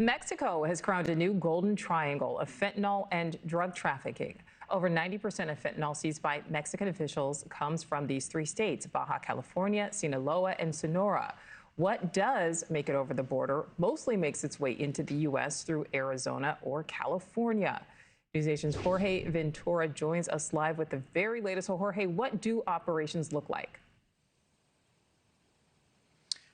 Mexico has crowned a new golden triangle of fentanyl and drug trafficking. Over 90% of fentanyl seized by Mexican officials comes from these three states: Baja California, Sinaloa, and Sonora. What does make it over the border mostly makes its way into the U.S. through Arizona or California. NewsNation's Jorge Ventura joins us live with the very latest. So, Jorge, what do operations look like?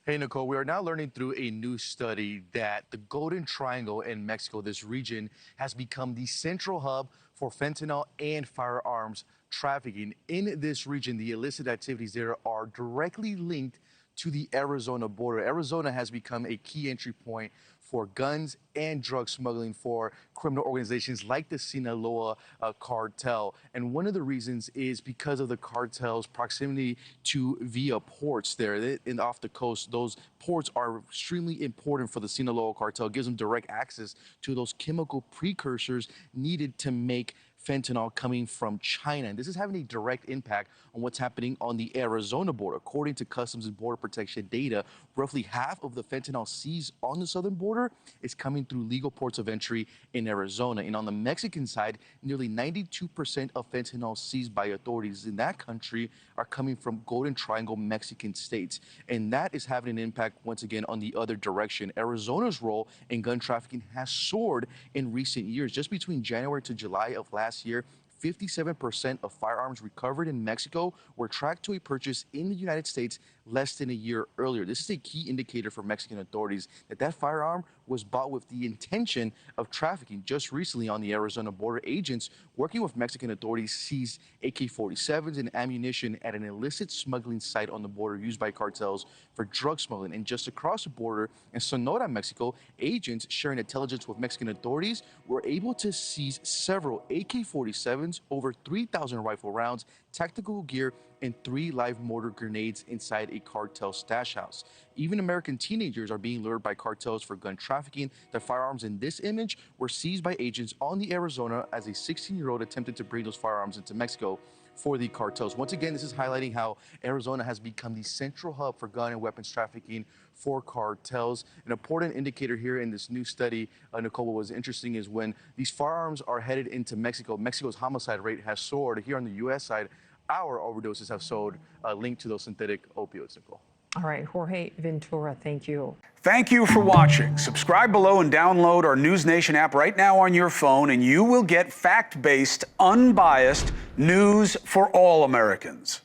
Hey, Nichole, we are now learning through a new study that the Golden Triangle in Mexico, this region, has become the central hub for fentanyl and firearms trafficking. In this region, the illicit activities there are directly linked to the Arizona border. Arizona has become a key entry point for guns and drug smuggling for criminal organizations like the Sinaloa cartel. And one of the reasons is because of the cartel's proximity to via ports there and off the coast. Those ports are extremely important for the Sinaloa cartel. It gives them direct access to those chemical precursors needed to make fentanyl coming from China. And this is having a direct impact on what's happening on the Arizona border. According to Customs and Border Protection data, roughly half of the fentanyl seized on the southern border is coming through legal ports of entry in Arizona. And on the Mexican side, nearly 92% of fentanyl seized by authorities in that country are coming from Golden Triangle Mexican states. And that is having an impact once again on the other direction. Arizona's role in gun trafficking has soared in recent years. Just between January to July of last year, 57% of firearms recovered in Mexico were tracked to a purchase in the United States less than a year earlier. This is a key indicator for Mexican authorities that firearm was bought with the intention of trafficking. Just recently on the Arizona border, agents working with Mexican authorities seized AK-47s and ammunition at an illicit smuggling site on the border used by cartels for drug smuggling. And just across the border in Sonora, Mexico, agents sharing intelligence with Mexican authorities were able to seize several AK-47s, over 3,000 rifle rounds, tactical gear, and 3 live mortar grenades inside a cartel stash house. Even American teenagers are being lured by cartels for gun trafficking. The firearms in this image were seized by agents on the Arizona as a 16-year-old attempted to bring those firearms into Mexico for the cartels. Once again, this is highlighting how Arizona has become the central hub for gun and weapons trafficking for cartels. An important indicator here in this new study, Nichole, what was interesting is when these firearms are headed into Mexico, Mexico's homicide rate has soared. Here on the U.S. side, our overdoses have soared linked to those synthetic opioids, Nichole. All right, Jorge Ventura, thank you. Thank you for watching. Subscribe below and download our NewsNation app right now on your phone, and you will get fact-based, unbiased news for all Americans.